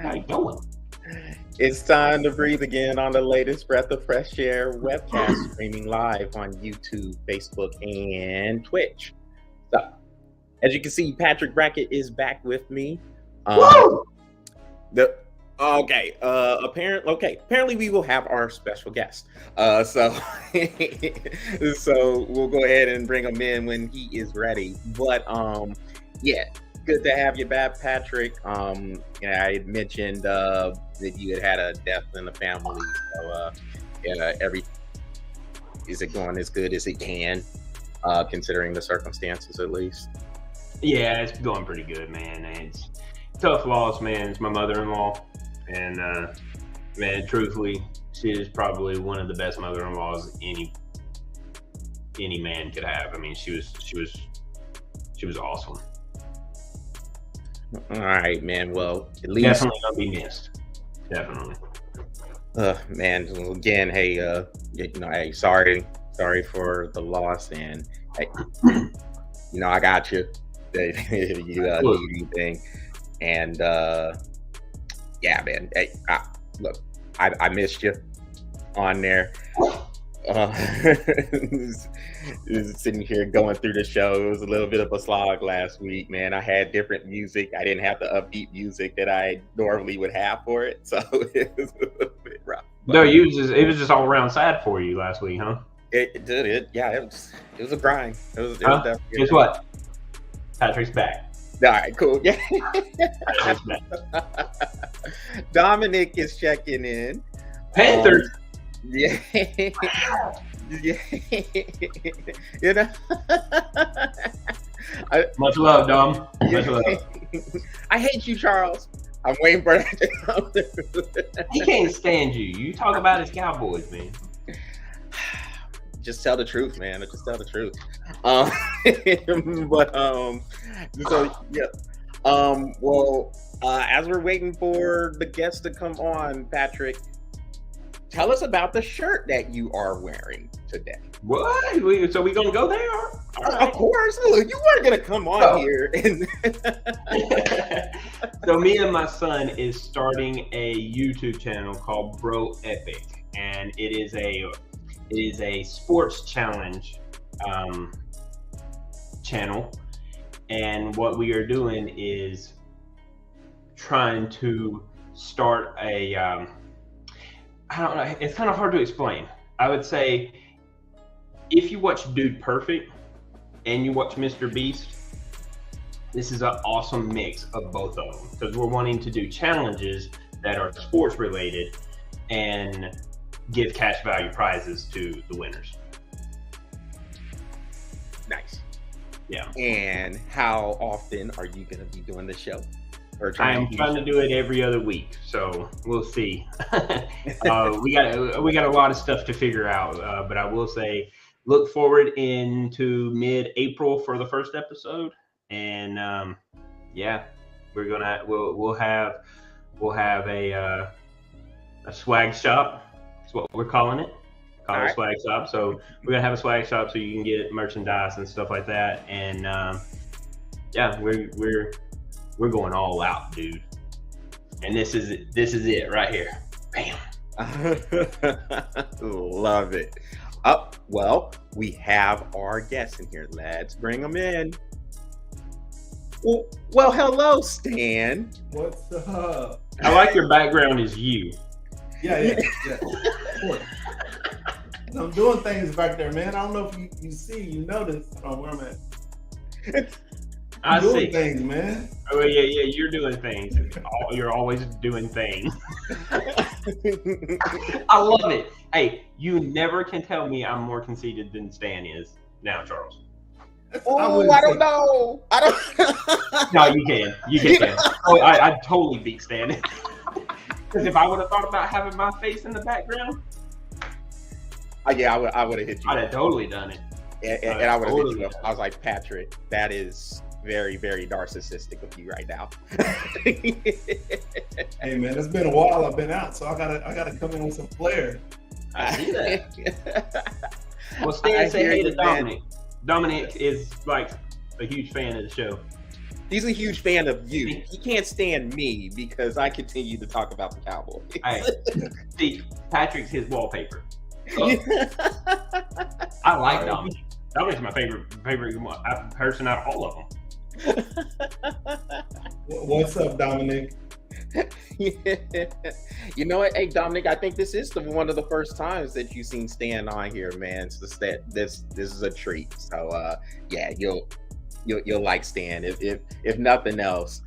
How you doing? It's time to breathe again on the latest breath of fresh air webcast streaming live on YouTube, Facebook, and Twitch. So, as you can see, Patrick Brackett is back with me. Woo! Apparently we will have our special guest. So we'll go ahead and bring him in when he is ready. But yeah, good to have you back, Patrick. I had mentioned that you had a death in the family. So is it going as good as it can, considering the circumstances at least? Yeah, it's going pretty good, man. It's tough loss, man. It's my mother-in-law, and man, truthfully, she is probably one of the best mother-in-laws any man could have. I mean, she was awesome. All right, man. Well, at least Definitely gonna be missed. Definitely. Man. Again, hey, hey, sorry for the loss, and hey, I got you. If you need anything, and yeah, man. Hey, look, I missed you on there. Sitting here going through the show. It was a little bit of a slog last week, man. I had different music. I didn't have the upbeat music that I normally would have for it, so it was a little bit rough. No, it was just all around sad for you last week, huh? It did. It was a grind. It was definitely. Guess what? Patrick's back. All right, cool. Yeah. Dominic is checking in. Panthers. Yeah. Yeah. Much love, Dom. Much love. I hate you, Charles. I'm waiting for that to come. He can't stand you. You talk about his Cowboys, man. Just tell the truth, man. Just tell the truth. So yeah. Well, as we're waiting for the guests to come on, Patrick, tell us about the shirt that you are wearing today. What? So we gonna go there? Right. Of course. Look, you weren't gonna come on here. So me and my son is starting a YouTube channel called Bro Epic, and it is a sports challenge channel. And what we are doing is trying to start a I don't know, it's kind of hard to explain. I would say if you watch Dude Perfect and you watch Mr. Beast, this is an awesome mix of both of them, because we're wanting to do challenges that are sports related and give cash value prizes to the winners. Nice. Yeah. And how often are you going to be doing the show? I'm trying to do it every other week, so we'll see. We got a lot of stuff to figure out, but I will say, look forward into mid-April for the first episode, and yeah, we'll have a swag shop. That's what we're calling it. Call it a swag shop. So we're gonna have a swag shop so you can get merchandise and stuff like that, and yeah, we're going all out, dude. And this is it right here. Bam. Love it. Well, we have our guests in here. Let's bring them in. Well, hello, Stan. What's up? I like your background is you. Yeah. Of course. I'm doing things back there, man. I don't know if you notice where I'm at. I see things, man. Oh yeah, you're doing things. You're always doing things. I love it. Hey, you never can tell me I'm more conceited than Stan is now, Charles. Oh, I don't know. No, you can. Oh, I'd totally beat Stan. Because if I would have thought about having my face in the background, yeah, I would have hit you. I'd have totally done it. And I would have hit you up. I was like, Patrick, that is very, very narcissistic of you right now. Hey man, it's been a while I've been out, so I gotta come in with some flair. I see that. Well, Stan, say hey to Dominic. Dominic is like a huge fan of the show. He's a huge fan of you. He can't stand me because I continue to talk about the Cowboys. Hey, see, Patrick's his wallpaper. I like Dominic. Dominic's my favorite person out of all of them. What's up, Dominic? You know what? Hey, Dominic, I think this is one of the first times that you've seen Stan on here, man. So this is a treat. So yeah, you'll like Stan if nothing else.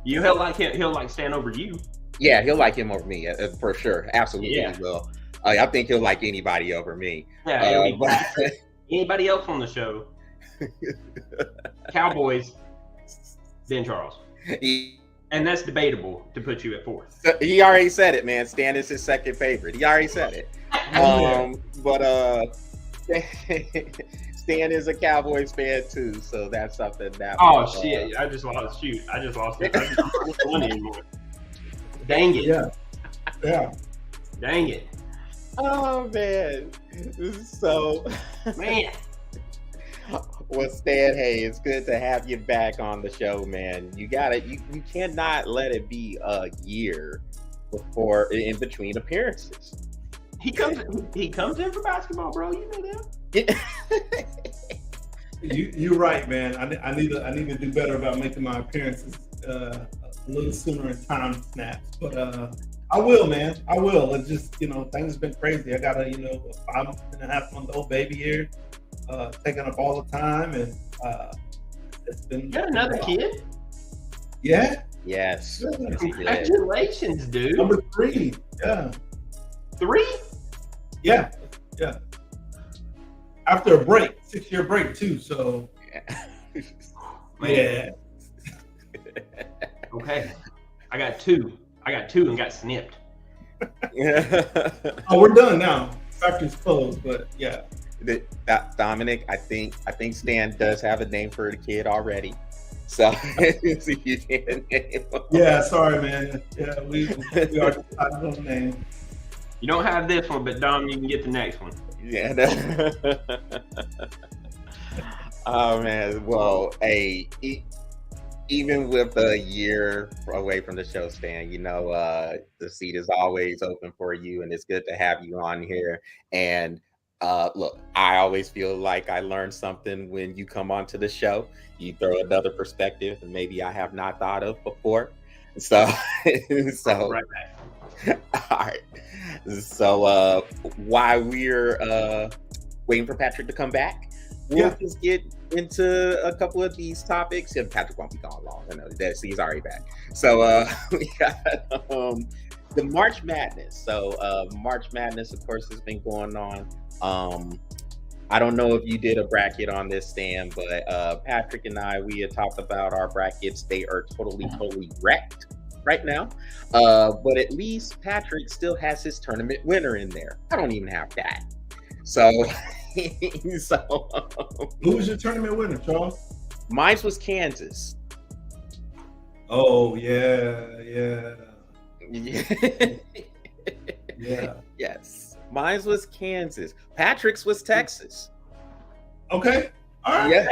He'll like Stan over you. Yeah, he'll like him over me for sure. Absolutely, Yeah. he will. I think he'll like anybody over me. Yeah, anybody else on the show. Cowboys, then Charles. And that's debatable to put you at fourth. He already said it, man. Stan is his second favorite. He already said it. But Stan is a Cowboys fan too, so that's something that. Oh shit! I just lost. Shoot, I just lost it. I don't want anymore. Dang it! Yeah. Dang it! Oh man! So man. Well, Stan, hey, it's good to have you back on the show, man. You cannot let it be a year in between appearances. He comes in for basketball, bro. You know that. You're right, man. I need to do better about making my appearances a little sooner in time snaps. But I will, man. I will. It's just, things have been crazy. I got a 5.5-month-old baby here. Taking up all the time, and it's been. You got another kid? Yeah. Yes. Congratulations, dude. Number 3. Yeah. 3? Yeah. After a break, 6-year break too. So. Yeah. Okay. I got 2 and got snipped. Oh, we're done now. Factory's closed, but yeah. Dominic, I think Stan does have a name for the kid already. So you can name him. Yeah, sorry, man. Yeah, we are decided on the name. You don't have this one, but Dom, you can get the next one. Yeah. Oh man. Well, hey, even with a year away from the show, Stan, the seat is always open for you, and it's good to have you on here. And look, I always feel like I learned something when you come onto the show. You throw another perspective that maybe I have not thought of before. So Right back. All right. So while we're waiting for Patrick to come back, we'll just get into a couple of these topics. And Patrick won't be gone long. I know that he's already back. So we got the March Madness. So March Madness, of course, has been going on. I don't know if you did a bracket on this, Stan, but Patrick and I, we had talked about our brackets. They are totally wrecked right now. But at least Patrick still has his tournament winner in there. I don't even have that. So, who was your tournament winner, Charles? Mine was Kansas. Oh, yeah. Yeah. Yes. Mine was Kansas. Patrick's was Texas. Okay. All right. Yeah.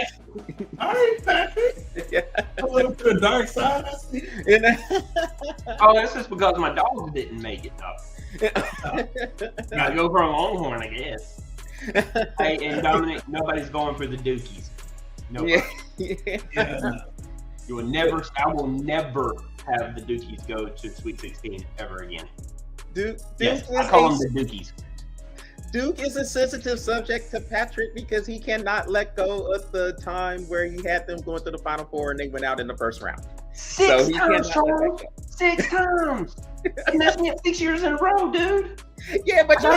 All right, Patrick. Yeah. A little to the dark side. I see. Oh, that's just because my dogs didn't make it up. Gotta go for a Longhorn, I guess. Hey, and Dominic, nobody's going for the Dukies. Nobody. Yeah. You will never. I will never have the Dukies go to Sweet 16 ever again. Duke Yes, I call them the Dukies. Duke is a sensitive subject to Patrick because he cannot let go of the time where he had them going to the Final Four and they went out in the first round. 6 times, Charles. 6 times. And that's me 6 years in a row, dude. Yeah, but you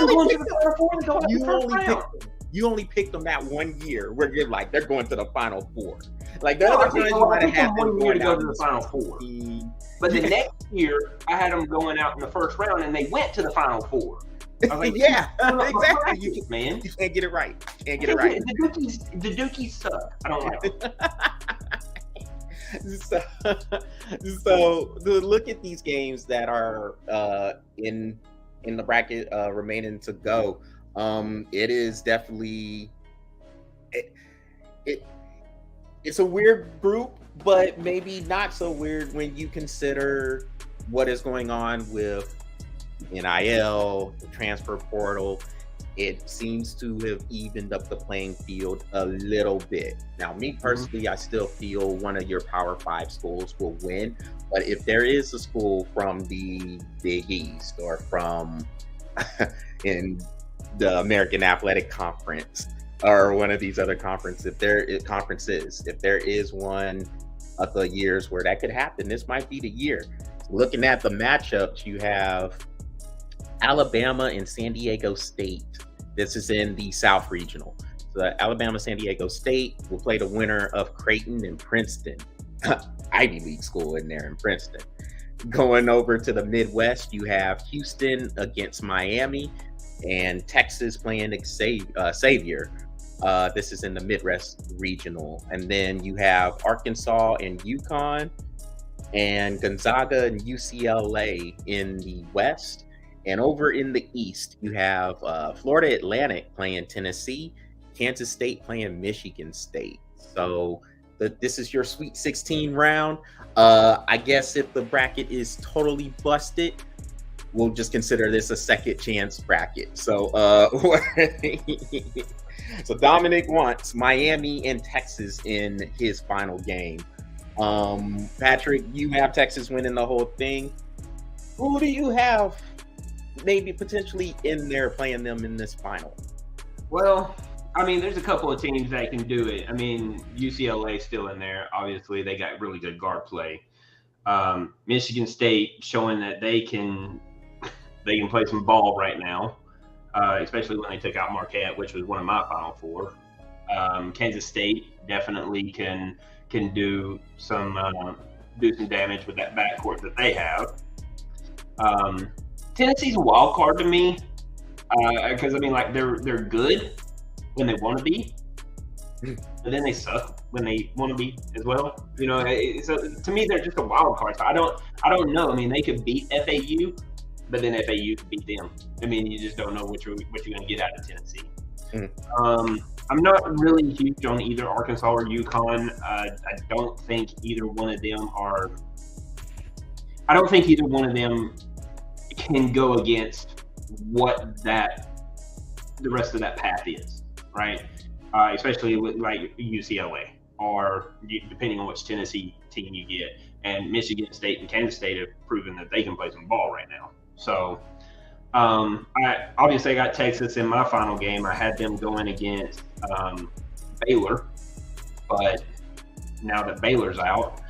only picked them that 1 year where you're like, they're going to the Final Four. Like, the other times you might have had them going out to the Final Four. But the next year, I had them going out in the first round, and they went to the Final Four. I was like, yeah, exactly. You can't get it right. The Dukies suck. I don't know. So look at these games that are in the bracket remaining to go. It is definitely it's a weird group but maybe not so weird when you consider what is going on with NIL, the transfer portal. It seems to have evened up the playing field a little bit. Now, me personally, I still feel one of your Power 5 schools will win. But if there is a school from the Big East or from in the American Athletic Conference or one of these other conferences, if there is one of the years where that could happen, this might be the year. Looking at the matchups, you have Alabama and San Diego State. This is in the South Regional. So Alabama, San Diego State will play the winner of Creighton and Princeton. Ivy League school in there in Princeton. Going over to the Midwest, you have Houston against Miami and Texas playing Xavier. This is in the Midwest Regional. And then you have Arkansas and UConn and Gonzaga and UCLA in the West. And over in the East, you have Florida Atlantic playing Tennessee, Kansas State playing Michigan State. So this is your Sweet 16 round. I guess if the bracket is totally busted, we'll just consider this a second chance bracket. So, so Dominic wants Miami and Texas in his final game. Patrick, you have Texas winning the whole thing. Who do you have maybe potentially in there playing them in this final? Well, I mean, there's a couple of teams that can do it. I mean, UCLA still in there. Obviously, they got really good guard play. Michigan State showing that they can play some ball right now, especially when they took out Marquette, which was one of my Final Four. Kansas State definitely can do some damage with that backcourt that they have. Tennessee's a wild card to me because I mean, like they're good when they want to be, but then they suck when they want to be as well. You know, so to me, they're just a wild card. So I don't know. I mean, they could beat FAU, but then FAU could beat them. I mean, you just don't know what you're going to get out of Tennessee. I'm not really huge on either Arkansas or UConn. I don't think either one of them are. I don't think either one of them can go against what the rest of that path is, right? Especially with like UCLA or depending on which Tennessee team you get. And Michigan State and Kansas State have proven that they can play some ball right now. So I obviously got Texas in my final game. I had them going against Baylor, but now that Baylor's out,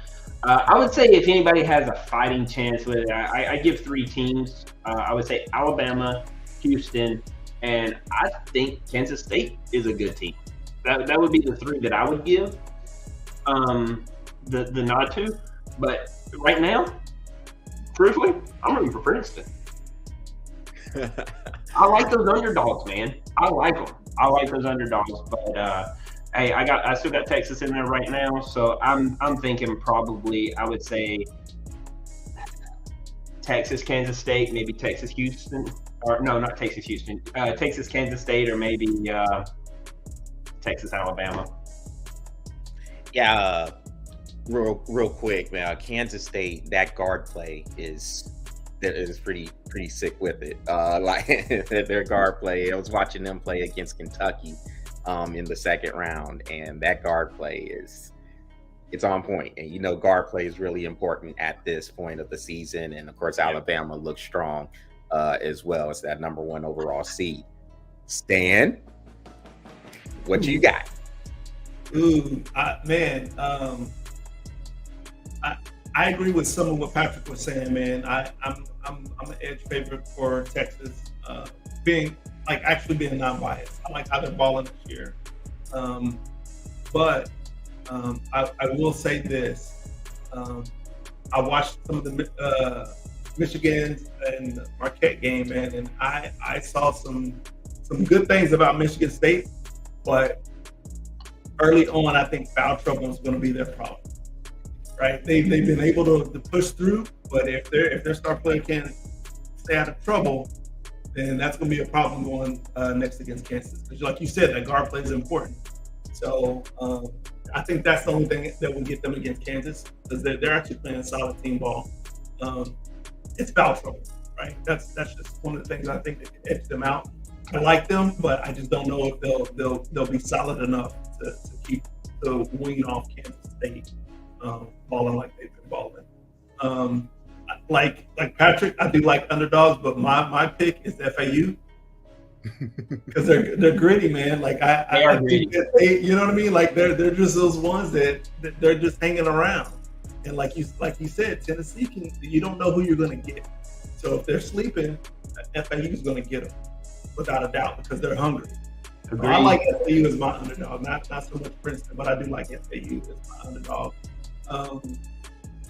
I would say if anybody has a fighting chance with it, I give three teams. I would say Alabama, Houston, and I think Kansas State is a good team. That would be the three that I would give the nod to. But right now, truthfully, I'm rooting for Princeton. I like those underdogs, man. I like them. I like those underdogs, but hey, I still got Texas in there right now, so I'm thinking probably I would say Texas, Kansas State, maybe Texas, Houston, or no, not Texas, Houston, Texas, Kansas State, or maybe Texas, Alabama. Yeah, real quick, man. Kansas State, that guard play is pretty sick with it. Like their guard play. I was watching them play against Kentucky in the second round, and that guard play it's on point. And you know, guard play is really important at this point of the season. And of course, Alabama looks strong as well as that number 1 overall seed. Stan, what you got? Man, I agree with some of what Patrick was saying, man. I'm an edge favorite for Texas, being non-biased. I like how they're balling this year, but I will say this: I watched some of the Michigan and Marquette game, man, and I saw some good things about Michigan State, but early on, I think foul trouble is going to be their problem. Right, they've been able to push through, but if their star player can't stay out of trouble, then that's going to be a problem going next against Kansas. Because like you said, that guard play is important. So I think that's the only thing that will get them against Kansas, because they're actually playing solid team ball. It's foul trouble, right? That's just one of the things I think that can edge them out. I like them, but I just don't know if they'll be solid enough to keep the wing off Kansas State balling like they've been balling. Like Patrick, I do like underdogs, but my pick is FAU. Because they're gritty, man. Like I think that you know what I mean. Like they're just those ones that they're just hanging around. And like you said, Tennessee you don't know who you're going to get. So if they're sleeping, FAU is going to get them without a doubt because they're hungry. So I like FAU as my underdog, not so much Princeton, but I do like FAU as my underdog.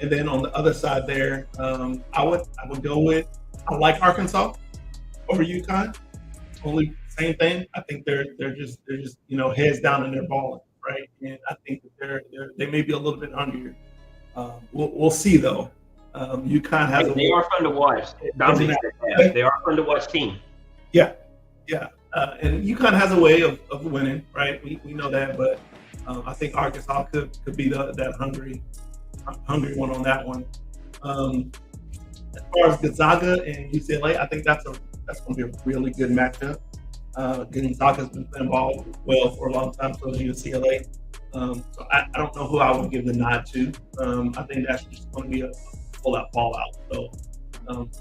And then on the other side there, I would go with I like Arkansas over UConn. Only same thing. I think they're just heads down in their balling, right? And I think that they may be a little bit hungrier. We'll see though. UConn has they are fun to watch. They are fun to watch team. Yeah. And UConn has a way of winning, right? We know that, but I think Arkansas could be that hungry one on that one. As far as Gonzaga and UCLA, I think that's going to be a really good matchup. Gonzaga's been playing ball well for a long time, so is UCLA. So I don't know who I would give the nod to. I think that's just going to be a pull-out, ball-out. So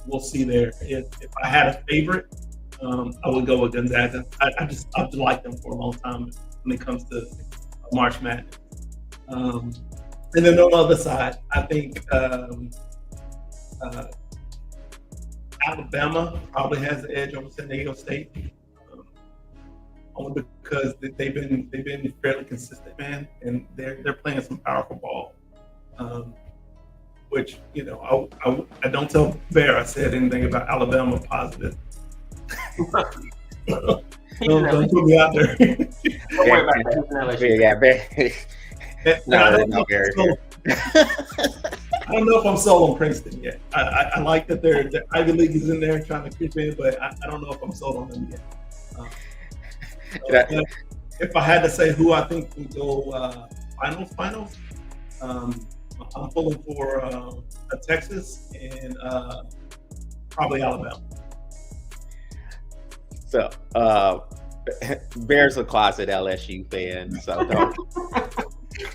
we'll see there. If I had a favorite, I would go with Gonzaga. I've liked them for a long time when it comes to March Madness. And then on the other side, I think Alabama probably has the edge over San Diego State, only because they've been fairly consistent, man, and they're playing some powerful ball. Which I don't tell Bear I said anything about Alabama positive. don't put me out there. Don't worry about that. Yeah, Bear. I don't know if I'm sold on Princeton yet. I like that the Ivy League is in there trying to creep in, but I don't know if I'm sold on them yet. If I had to say who I think would go finals, I'm pulling for Texas and probably Alabama. So, Bear's a closet LSU fan, so don't.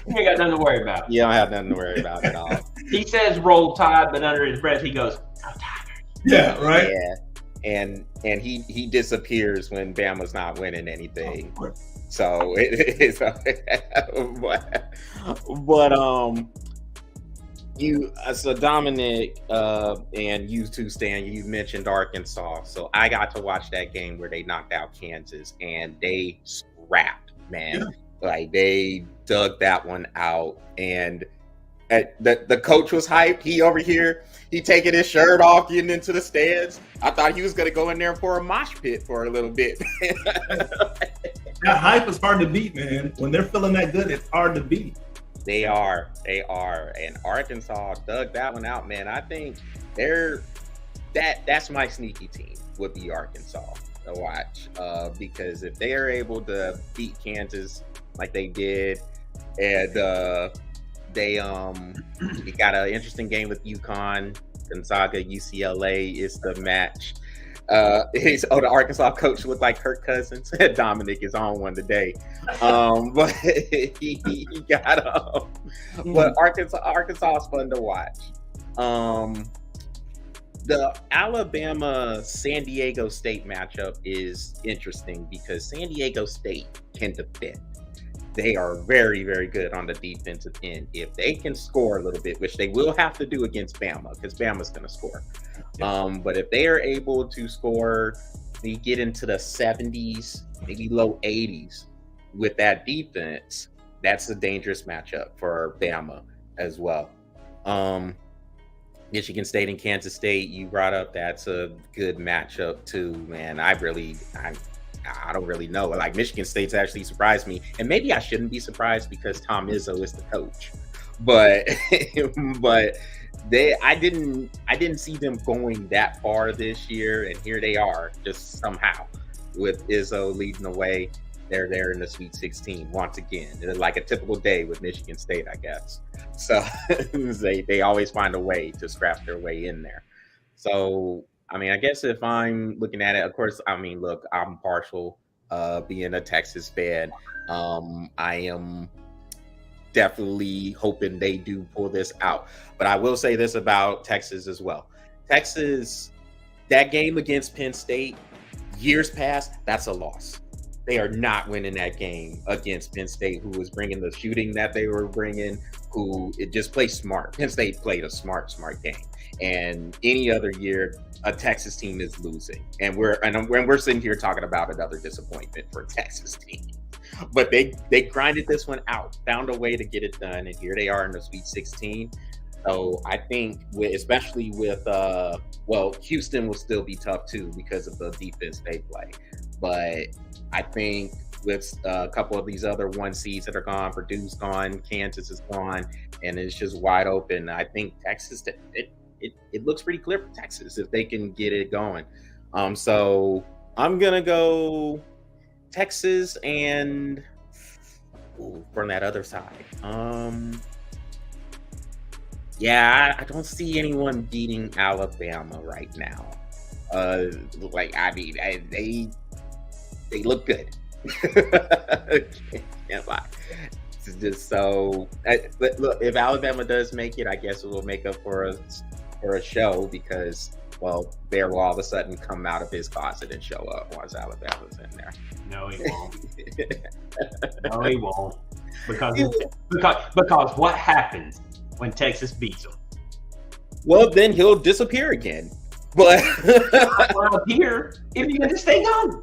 You ain't got nothing to worry about. You don't have nothing to worry about at all. He says roll tide, but under his breath he goes, "Go Tigers." Yeah, right. Yeah, and he disappears when Bama's not winning anything. Oh, so it's so Dominic and you too, Stan, you mentioned Arkansas. So I got to watch that game where they knocked out Kansas and they scrapped, man. Yeah. Like they dug that one out, and the coach was hyped. He over here, he taking his shirt off, getting into the stands. I thought he was gonna go in there for a mosh pit for a little bit. That hype is hard to beat, man. When they're feeling that good, it's hard to beat. They are, and Arkansas dug that one out, man. I think that's my sneaky team would be Arkansas to watch, because if they are able to beat Kansas like they did, and they got an interesting game with UConn, Gonzaga, UCLA is the match. The Arkansas coach looked like Kirk Cousins. Dominic is on one today, but he got but Arkansas is fun to watch. The Alabama San Diego State matchup is interesting because San Diego State can defend. They are very, very good on the defensive end. If they can score a little bit, which they will have to do against Bama, because Bama's going to score. But if they are able to score, they get into the 70s, maybe low 80s with that defense, that's a dangerous matchup for Bama as well. Michigan State and Kansas State, you brought up, that's a good matchup too, man. I don't really know. Like Michigan State's actually surprised me, and maybe I shouldn't be surprised because Tom Izzo is the coach. But I didn't see them going that far this year, and here they are, just somehow with Izzo leading the way. they're there in the Sweet 16 once again. It's like a typical day with Michigan State, I guess. So they always find a way to scrap their way in there. So, I mean, I guess if I'm looking at it, of course, I mean, look, I'm partial being a Texas fan. I am definitely hoping they do pull this out. But I will say this about Texas as well. Texas, that game against Penn State, years past, that's a loss. They are not winning that game against Penn State, who was bringing the shooting that they were bringing, who it just played smart. Penn State played a smart game. And any other year, a Texas team is losing. And we're sitting here talking about another disappointment for a Texas team. But they grinded this one out, found a way to get it done, and here they are in the Sweet 16. So I think, especially with Houston will still be tough too because of the defense they play. But I think with a couple of these other 1 seeds that are gone, Purdue's gone, Kansas is gone, and it's just wide open. I think Texas, it looks pretty clear for Texas if they can get it going. So I'm gonna go Texas and from that other side. I don't see anyone beating Alabama right now. They look good. Can't lie. It's just so. Look, if Alabama does make it, I guess it will make up for a show because, well, Bear will all of a sudden come out of his closet and show up once Alabama's in there. No, he won't. No, he won't. Because what happens when Texas beats them? Well, then he'll disappear again. But why appear if you can just stay gone?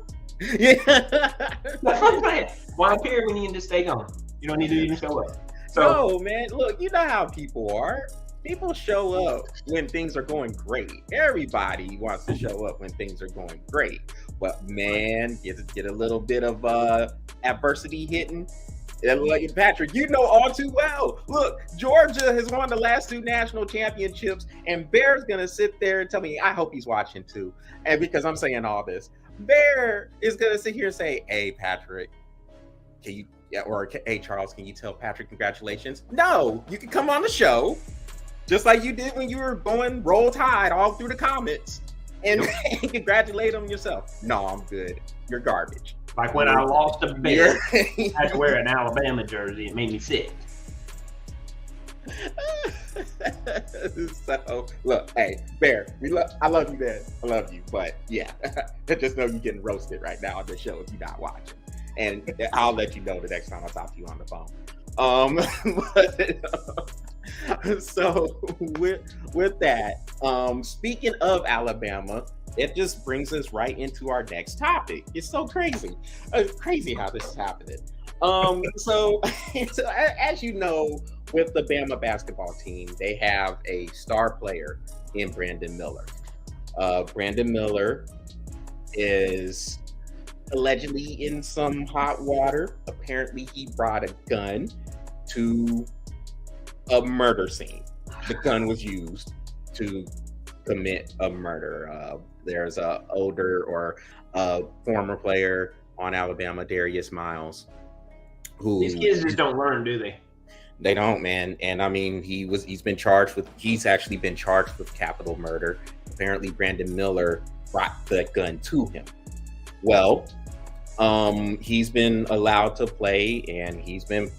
Yeah. That's what I'm saying. Why appear when you can just stay gone? You don't need to even show up. So, no, man, look, you know how people are. People show up when things are going great. Everybody wants to show up when things are going great. But man, get a little bit of adversity hitting. Like Patrick, you know all too well. Look, Georgia has won the last 2 national championships, and Bear's gonna sit there and tell me, I hope he's watching too. And because I'm saying all this, Bear is gonna sit here and say, hey, Patrick, can you, or hey, Charles, can you tell Patrick congratulations? No, you can come on the show, just like you did when you were going Roll Tide all through the comments and congratulate him yourself. No, I'm good. You're garbage. Like when I lost a Bear, I had to wear an Alabama jersey. It made me sick. So, look, hey, Bear, I love you, man. I love you. But, yeah, just know you're getting roasted right now on the show if you're not watching. And I'll let you know the next time I talk to you on the phone. So, with that, speaking of Alabama, it just brings us right into our next topic. It's so crazy. Crazy how this is happening. So as you know, with the Bama basketball team, they have a star player in Brandon Miller. Brandon Miller is allegedly in some hot water. Apparently, he brought a gun to a murder scene. The gun was used to commit a murder. There's a older or a former player on Alabama, Darius Miles, who these kids just don't learn, do they? They don't, man. And I mean, he's actually been charged with capital murder. Apparently, Brandon Miller brought the gun to him. Well, he's been allowed to play, and he's been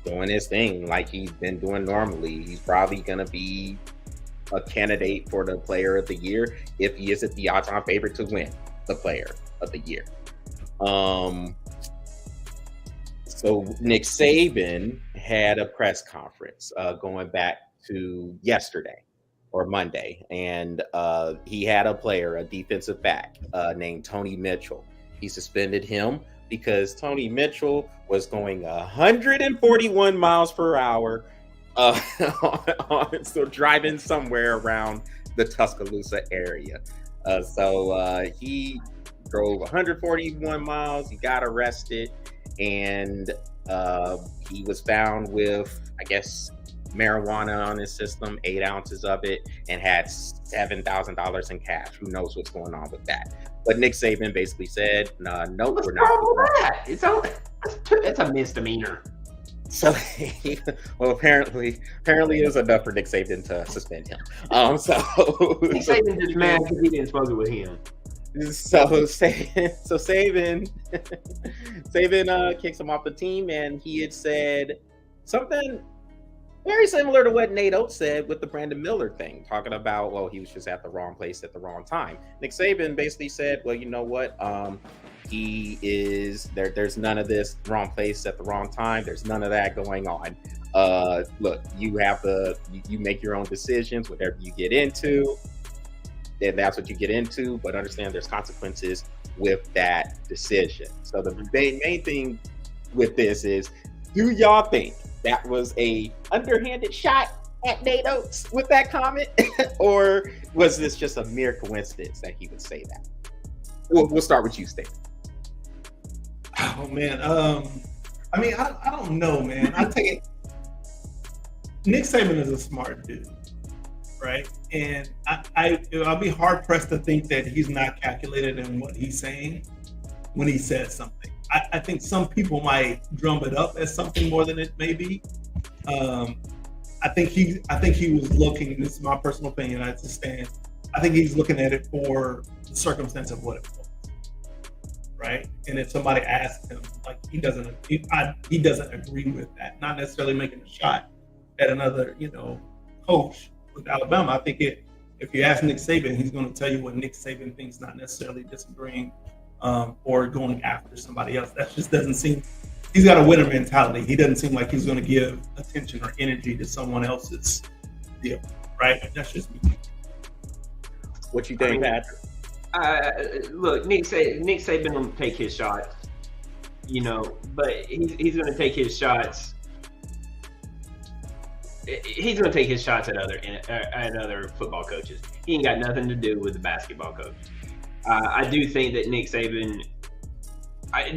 doing his thing like he's been doing normally. He's probably gonna be a candidate for the player of the year if he isn't the odds-on favorite to win the player of the year. So Nick Saban had a press conference going back to yesterday or Monday, and he had a player, a defensive back named Tony Mitchell. He suspended him because Tony Mitchell was going 141 miles per hour so driving somewhere around the Tuscaloosa area. So he drove 141 miles. He got arrested, and he was found with, I guess, marijuana on his system, 8 ounces of it, and had $7,000 in cash. Who knows what's going on with that? But Nick Saban basically said, "No, What's we're not." wrong with that? It's a misdemeanor. So, well, apparently, it was enough for Nick Saban to suspend him. So Nick Saban just mad because he didn't smoke it with him. So Saban kicks him off the team, and he had said something very similar to what Nate Oats said with the Brandon Miller thing, talking about, well, he was just at the wrong place at the wrong time. Nick Saban basically said, well, you know what? He is there. There's none of this wrong place at the wrong time. There's none of that going on. Look, you make your own decisions, whatever you get into, then that's what you get into. But understand there's consequences with that decision. So the main thing with this is, do y'all think that was a underhanded shot at Nate Oats with that comment, or was this just a mere coincidence that he would say that? We'll start with you, Stan. Oh man, I mean, I don't know, man. I take it. Nick Saban is a smart dude, right? And I'll be hard pressed to think that he's not calculated in what he's saying when he says something. I think some people might drum it up as something more than it may be. I think he was looking. This is my personal opinion. I stand. I think he's looking at it for the circumstance of what it was, right? And if somebody asked him, like, he doesn't agree with that. Not necessarily making a shot at another, coach with Alabama. I think if you ask Nick Saban, he's going to tell you what Nick Saban thinks, not necessarily disagreeing or going after somebody else. That just doesn't seem. He's got a winner mentality. He doesn't seem like he's going to give attention or energy to someone else's deal, right? That's just me. What you think, Patrick? Look, Nick Saban will take his shots, but he's going to take his shots. He's going to take his shots at other football coaches. He ain't got nothing to do with the basketball coach. I do think that Nick Saban.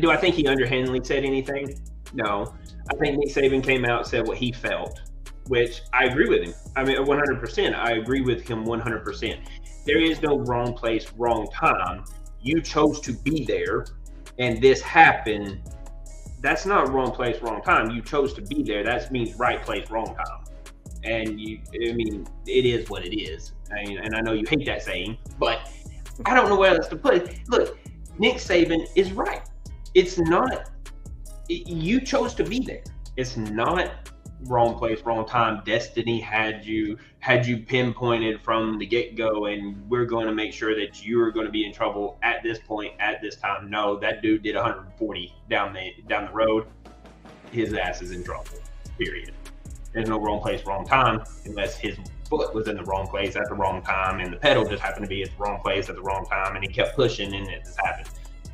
Do I think he underhandedly said anything? No. I think Nick Saban came out and said what he felt, which I agree with him. I mean, 100%. I agree with him 100%. There is no wrong place, wrong time. You chose to be there, and this happened. That's not wrong place, wrong time. You chose to be there. That means right place, wrong time. And it is what it is. And I know you hate that saying, but I don't know where else to put it. Look, Nick Saban is right. It's not. You chose to be there. It's not wrong place, wrong time. Destiny had you pinpointed from the get-go, and we're going to make sure that you're going to be in trouble at this point, at this time. No, that dude did 140 down the road. His ass is in trouble. Period. There's no wrong place, wrong time, unless his foot was in the wrong place at the wrong time, and the pedal just happened to be at the wrong place at the wrong time, and he kept pushing, and it just happened.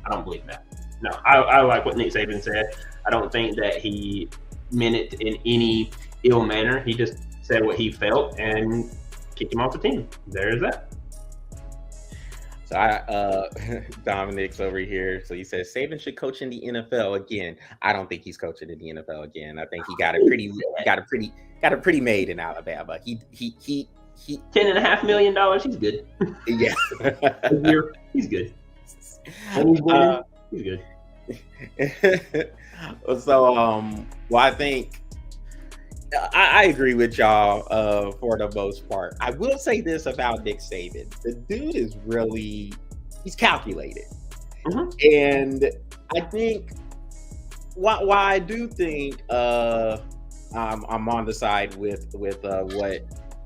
I don't believe that. No, I like what Nick Saban said. I don't think that he meant it in any ill manner. He just said what he felt and kicked him off the team. There's that. So Dominic's over here. So he says Saban should coach in the NFL again. I don't think he's coaching in the NFL again. I think he got a pretty made in Alabama. He $10.5 million. He's good. Yeah, he's good. And he's winning. He's good. So, well, I think I agree with y'all for the most part. I will say this about Nick Saban: the dude is he's calculated, and I think why I do think I'm on the side with what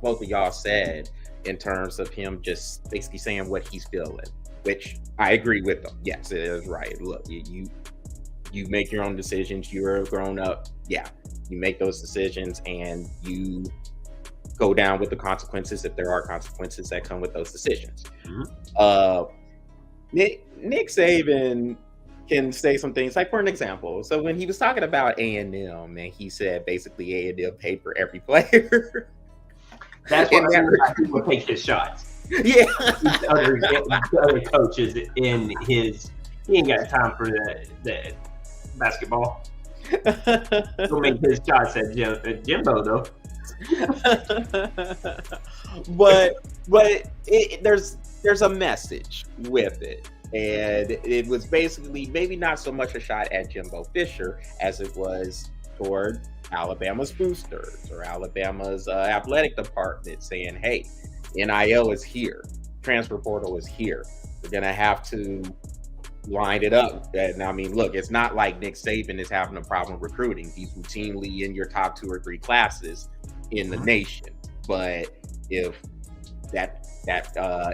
both of y'all said in terms of him just basically saying what he's feeling. Which I agree with them. Yes, it is right. Look, you make your own decisions. You're a grown up. Yeah, you make those decisions and you go down with the consequences if there are consequences that come with those decisions. Nick Saban can say some things, like for an example. So when he was talking about A&M, and he said basically A&M paid for every player. That's why people take his shots. Yeah, other coaches in his, he ain't got time for that basketball. He'll make his shots at Jimbo though. but there's a message with it. And it was basically maybe not so much a shot at Jimbo Fisher as it was toward Alabama's boosters or Alabama's athletic department saying, hey, NIL is here. Transfer portal is here. We're going to have to line it up. And I mean, look, it's not like Nick Saban is having a problem recruiting. He's routinely in your top 2 or 3 classes in the nation. But if that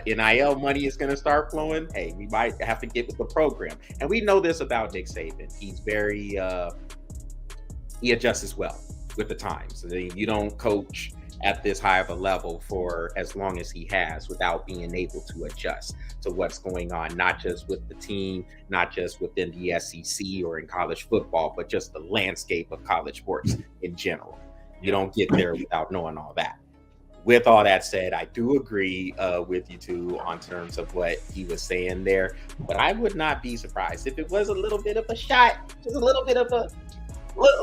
NIL money is going to start flowing, hey, we might have to get with the program. And we know this about Nick Saban. He's very, he adjusts as well with the times. So you don't coach at this high of a level for as long as he has without being able to adjust to what's going on, not just with the team, not just within the SEC or in college football, but just the landscape of college sports in general. You don't get there without knowing all that. With all that said, I do agree with you two on terms of what he was saying there, but I would not be surprised if it was a little bit of a shot, just a little bit of a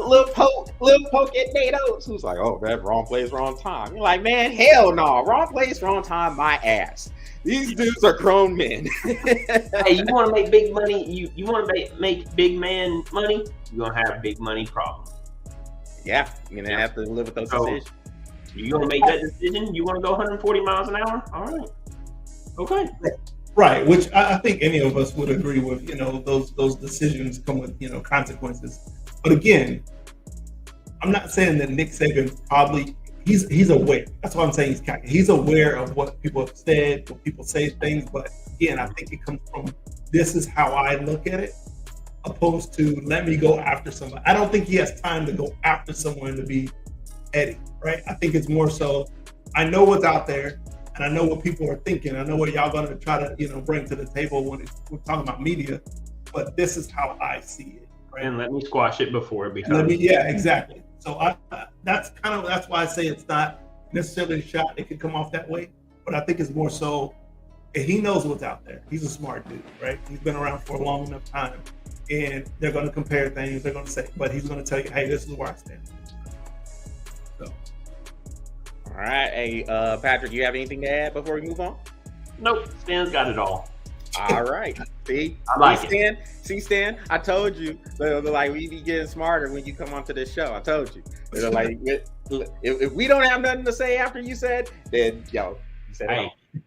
little poke at Nate Oats, who's like, oh, that wrong place, wrong time. You're like, man, hell no, wrong place, wrong time, my ass. These dudes are grown men. Hey, you want to make big money? You want to make big man money? You're gonna have big money problems. Yeah, you're gonna have to live with those decisions. You gonna make that decision? You want to go 140 miles an hour? All right. Okay. Right, which I think any of us would agree with. You know, those decisions come with, you know, consequences. But again, I'm not saying that Nick Saban probably he's aware. That's why I'm saying he's cocky. He's aware of what people have said, what people say things. But again, I think it comes from this is how I look at it, opposed to let me go after somebody. I don't think he has time to go after someone to be Eddie. Right? I think it's more so I know what's out there and I know what people are thinking. I know what y'all gonna try to, you know, bring to the table when we're talking about media, but this is how I see it. Right? And let me squash it before it becomes. Yeah, exactly. So that's why I say it's not necessarily a shot. It could come off that way, but I think it's more so he knows what's out there. He's a smart dude, right? He's been around for a long enough time, and they're going to compare things. They're going to say, but he's going to tell you, hey, this is where I stand. So. All right. Hey, Patrick, you have anything to add before we move on? Nope. Stan's got it all. All right. See? I like it. Stan, I told you. Like, we be getting smarter when you come onto this show. I told you. Like, if we don't have nothing to say after you said, then, yo, you said it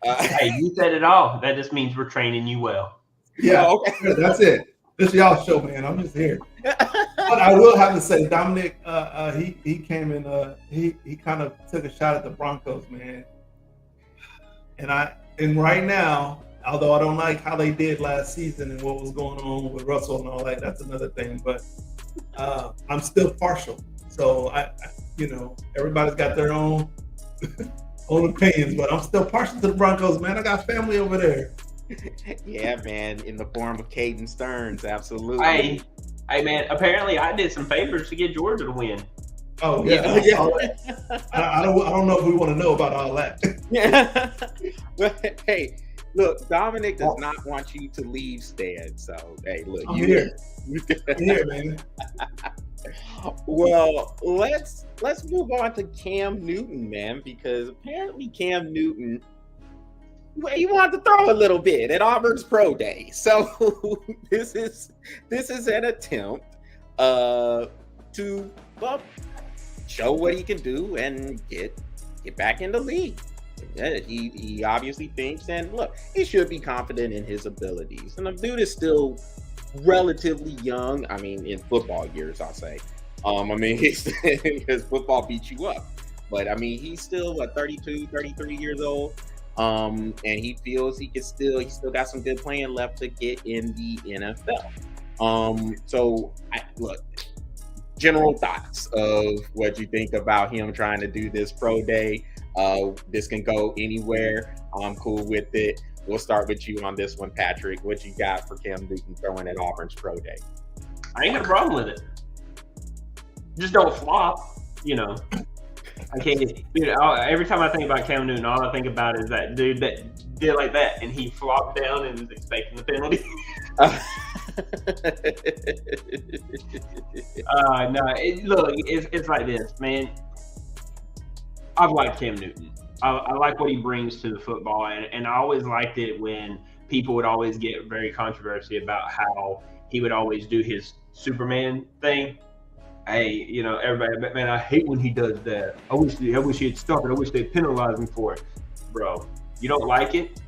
all. Hey, you said it all. That just means we're training you well. Yeah, okay. That's it. This y'all show, man. I'm just here. But I will have to say, Dominic, he came in. He kind of took a shot at the Broncos, man. And right now, although I don't like how they did last season and what was going on with Russell and all that, that's another thing. But I'm still partial. So everybody's got their own opinions, but I'm still partial to the Broncos, man. I got family over there. Yeah, man, in the form of Caden Stearns, absolutely. Hey, man, apparently I did some favors to get Georgia to win. Oh, yeah. I don't know if we want to know about all that. Yeah. But, hey, look, Dominic does not want you to leave, Stan. So, hey, look. I'm here. I'm here, man. Well, let's move on to Cam Newton, man, because apparently Cam Newton, he wanted to throw a little bit at Auburn's Pro Day. So this is an attempt to show what he can do and get back in the league. He obviously thinks, and look, he should be confident in his abilities. And the dude is still relatively young. I mean, in football years, I'll say. Because football beats you up. But I mean, he's still 32, 33 years old. And he feels he still got some good playing left to get in the NFL. So look, general thoughts of what you think about him trying to do this pro day. This can go anywhere. I'm cool with it. We'll start with you on this one, Patrick. What you got for Cam Newton throwing at Auburn's pro day? I ain't got a problem with it. Just don't flop, I can't. Dude, every time I think about Cam Newton, all I think about is that dude that did like that, and he flopped down and was expecting the penalty. No, look, it's like this, man. I've liked Cam Newton. I like what he brings to the football, and I always liked it when people would always get very controversy about how he would always do his Superman thing. Hey, everybody, man, I hate when he does that. I wish he'd stop it. I wish they'd penalize him for it. Bro, you don't like it?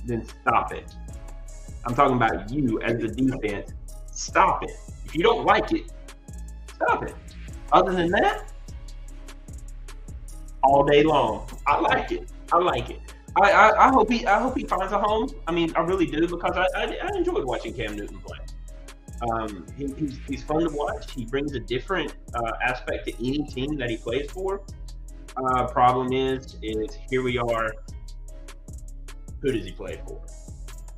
Then stop it. I'm talking about you as the defense. Stop it. If you don't like it, stop it. Other than that, all day long. I like it. I hope he finds a home. I mean, I really do, because I enjoyed watching Cam Newton play. He's fun to watch. He brings a different aspect to any team that he plays for. Problem is here we are. Who does he play for?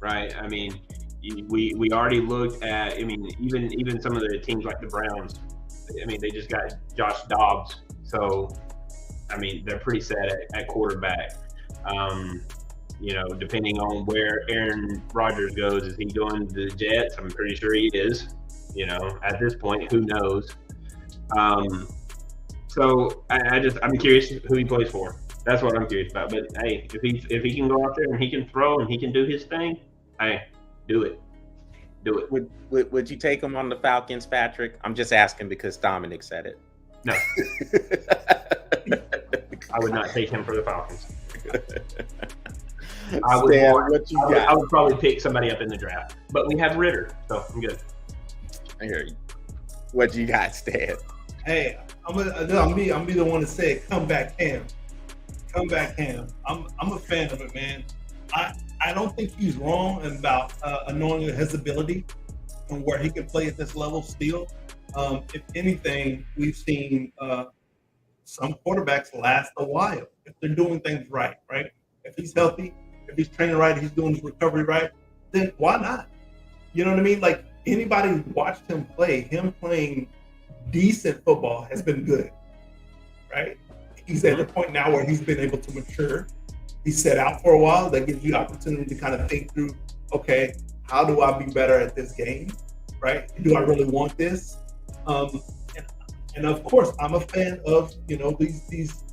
Right? I mean, we already looked at. I mean, even some of the teams like the Browns. I mean, they just got Josh Dobbs. So, I mean, they're pretty set at quarterback. Depending on where Aaron Rodgers goes, is he doing the Jets? I'm pretty sure he is. At this point, who knows? So I'm curious who he plays for. That's what I'm curious about. But hey, if he can go out there and he can throw and he can do his thing, hey, do it. Would you take him on the Falcons, Patrick? I'm just asking because Dominic said it. No. I would not take him for the Falcons. I would probably pick somebody up in the draft. But we have Ritter, so I'm good. I hear you. What you got, Stan? Hey, I'm be the one to say it. Come back, Cam. Come back, Cam. I'm a fan of it, man. I don't think he's wrong about knowing his ability and where he can play at this level still. If anything, we've seen some quarterbacks last a while if they're doing things right? If he's healthy, if he's training right, he's doing his recovery right, then why not? You know what I mean? Like, anybody who watched him playing decent football has been good, right? He's at the point now where he's been able to mature. He's set out for a while. That gives you the opportunity to kind of think through, okay, how do I be better at this game, right? Do I really want this? And of course, I'm a fan of these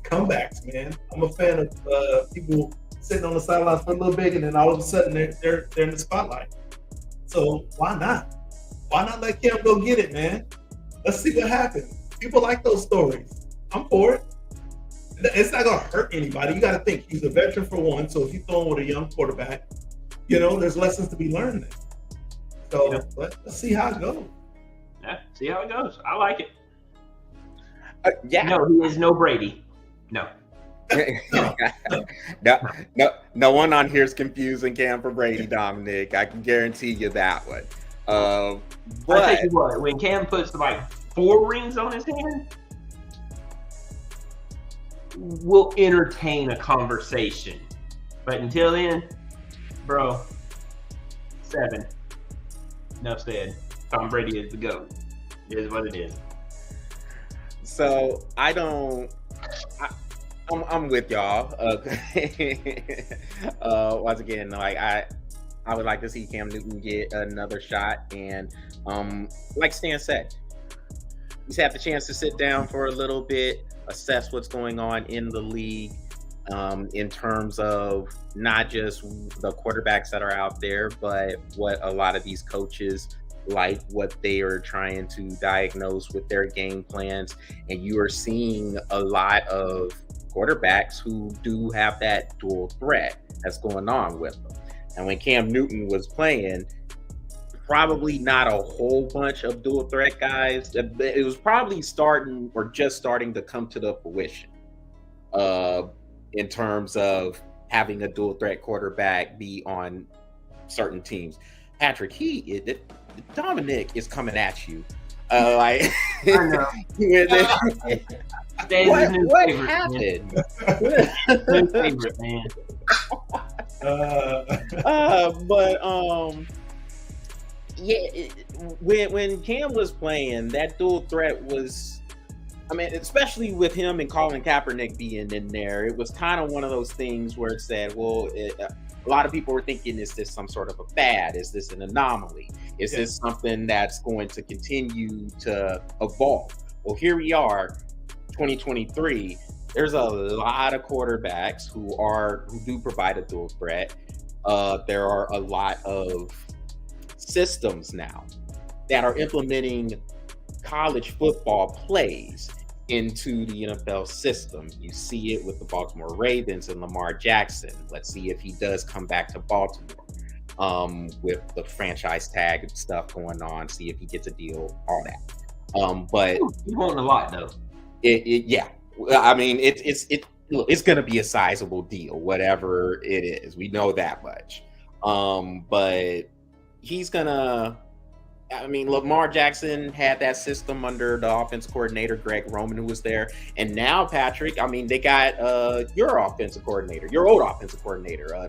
comebacks, man. I'm a fan of people sitting on the sidelines for a little bit, and then all of a sudden they're in the spotlight. So why not? Why not let Cam go get it, man? Let's see what happens. People like those stories. I'm for it. It's not gonna hurt anybody. You got to think he's a veteran for one. So if he's throwing with a young quarterback, there's lessons to be learned there. So let's see how it goes. Yeah, see how it goes. I like it. Yeah. No, he is no Brady. No. No one on here is confusing Cam for Brady, Dominic. I can guarantee you that one. But I tell you what, when Cam puts like 4 rings on his hand, we'll entertain a conversation. But until then, bro, 7. Enough said. Tom Brady is the GOAT. It is what it is. So I'm with y'all. Once again, like I would like to see Cam Newton get another shot, and like Stan said, he's had the chance to sit down for a little bit, assess what's going on in the league, in terms of not just the quarterbacks that are out there, but what a lot of these coaches like, what they are trying to diagnose with their game plans. And you are seeing a lot of quarterbacks who do have that dual threat that's going on with them. And when Cam Newton was playing, probably not a whole bunch of dual threat guys. It was probably starting to come to the fruition in terms of having a dual threat quarterback be on certain teams. Patrick, Dominic is coming at you. I know. What happened? New favorite, man. Yeah, when Cam was playing, that dual threat was, I mean, especially with him and Colin Kaepernick being in there, it was kind of one of those things where it said, well, a lot of people were thinking, is this some sort of a fad? Is this an anomaly? Is this something that's going to continue to evolve? Well, here we are, 2023. there's a lot of quarterbacks who do provide a dual threat. There are a lot of systems now that are implementing college football plays into the NFL system. You see it with the Baltimore Ravens and Lamar Jackson. Let's see if he does come back to Baltimore with the franchise tag stuff going on. See if he gets a deal, all that. But he's wanting a lot though. Yeah. I mean, it's going to be a sizable deal, whatever it is. We know that much. But he's going to. I mean, Lamar Jackson had that system under the offensive coordinator, Greg Roman, who was there. And now, Patrick, I mean, they got your old offensive coordinator,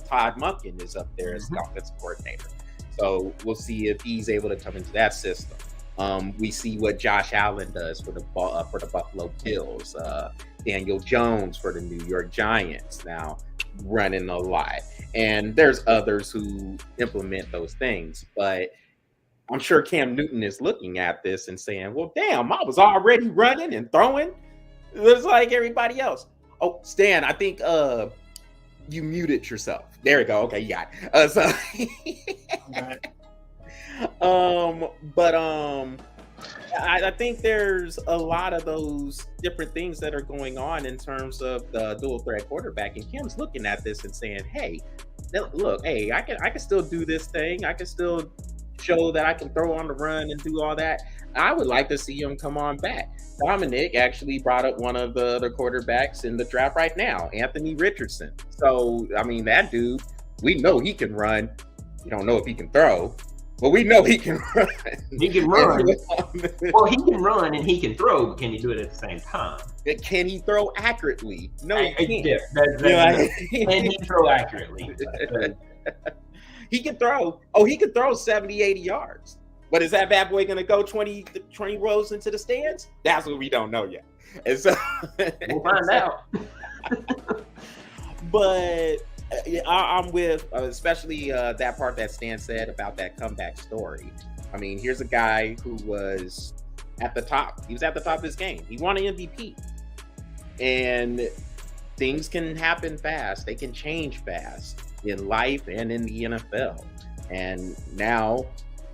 Todd Monken is up there as the offensive coordinator. So we'll see if he's able to come into that system. We see what Josh Allen does for the Buffalo Bills. Daniel Jones for the New York Giants now running a lot. And there's others who implement those things. But I'm sure Cam Newton is looking at this and saying, well, damn, I was already running and throwing. It was like everybody else. Oh, Stan, I think you muted yourself. There we go. Okay, you got it. I think there's a lot of those different things that are going on in terms of the dual threat quarterback. And Cam's looking at this and saying, hey, look, hey, I can still do this thing. I can still show that I can throw on the run and do all that. I would like to see him come on back. Dominic actually brought up one of the quarterbacks in the draft right now, Anthony Richardson. So, I mean, that dude, we know he can run. We don't know if he can throw, but we know he can run. He can run. Well, he can run and he can throw, but can he do it at the same time? Can he throw accurately? No, he can't. Can he throw accurately? He can throw. Oh, he can throw 70, 80 yards. But is that bad boy going to go 20 rows into the stands? That's what we don't know yet. And so we'll find out. But I'm with, especially that part that Stan said about that comeback story. I mean, here's a guy who was at the top. He was at the top of his game. He won an MVP. And things can happen fast. They can change fast in life and in the NFL. And now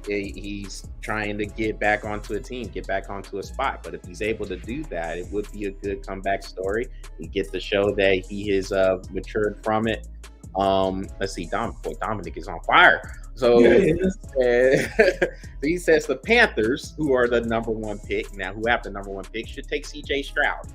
he's trying to get back onto a team, get back onto a spot. But if he's able to do that, it would be a good comeback story. He gets to show that he has matured from it. Let's see, Dominic is on fire. So he says the Panthers, who are the number one pick now, who have the number one pick, should take CJ Stroud.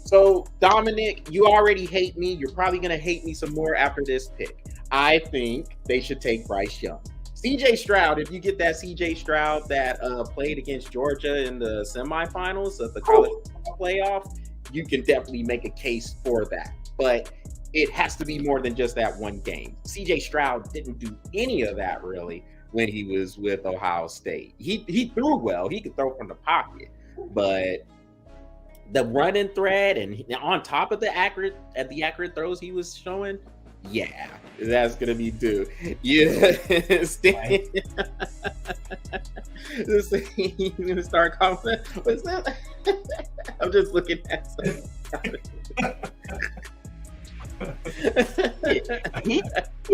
So, Dominic, you already hate me. You're probably going to hate me some more after this pick. I think they should take Bryce Young. CJ Stroud, if you get that CJ Stroud that played against Georgia in the semifinals of the college playoff, you can definitely make a case for that. But it has to be more than just that one game. CJ Stroud didn't do any of that, really, when he was with Ohio State. He threw well. He could throw from the pocket. But the running thread and on top of the accurate throws he was showing, yeah, that's gonna be due. Yeah, Stan. You gonna start calling? What's that? I'm just looking at something. He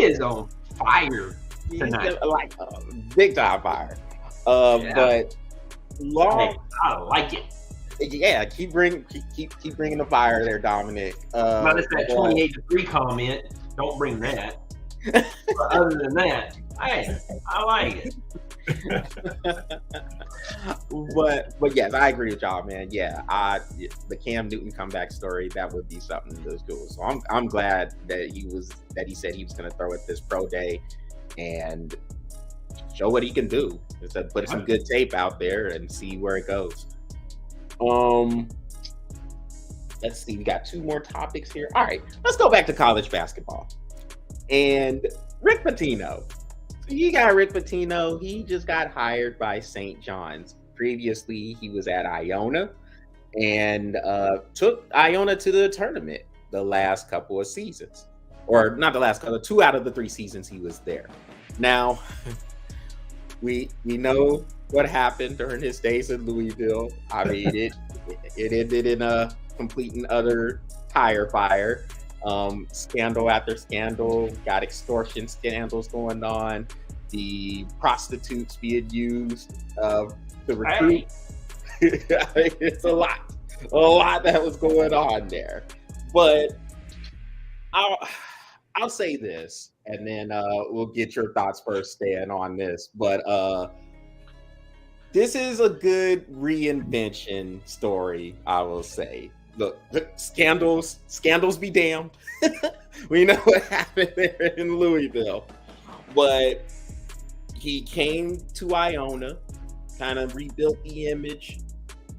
is on fire tonight. Like big time fire. But long, I like it. Yeah, keep bringing the fire there, Dominic. Minus that 28-3 comment. Don't bring that. But other than that, I like it. but yes, I agree with y'all, man. Yeah, the Cam Newton comeback story, that would be something that was cool. So I'm glad that he said he was going to throw at this pro day and show what he can do. Is to put some good tape out there and see where it goes. Let's see. We got two more topics here. All right, let's go back to college basketball and Rick Pitino. So you got Rick Pitino. He just got hired by St. John's. Previously, he was at Iona and took Iona to the tournament the last couple of seasons, or not the last couple, 2 out of the 3 seasons he was there. Now, we know what happened during his days in Louisville. I mean, it ended in a complete and utter tire fire. Scandal after scandal, got extortion scandals going on, the prostitutes being used to recruit. It's a lot that was going on there. But I'll say this, and then we'll get your thoughts first, Stan, on this. But this is a good reinvention story, I will say. Look, scandals be damned. We know what happened there in Louisville. But he came to Iona, kind of rebuilt the image,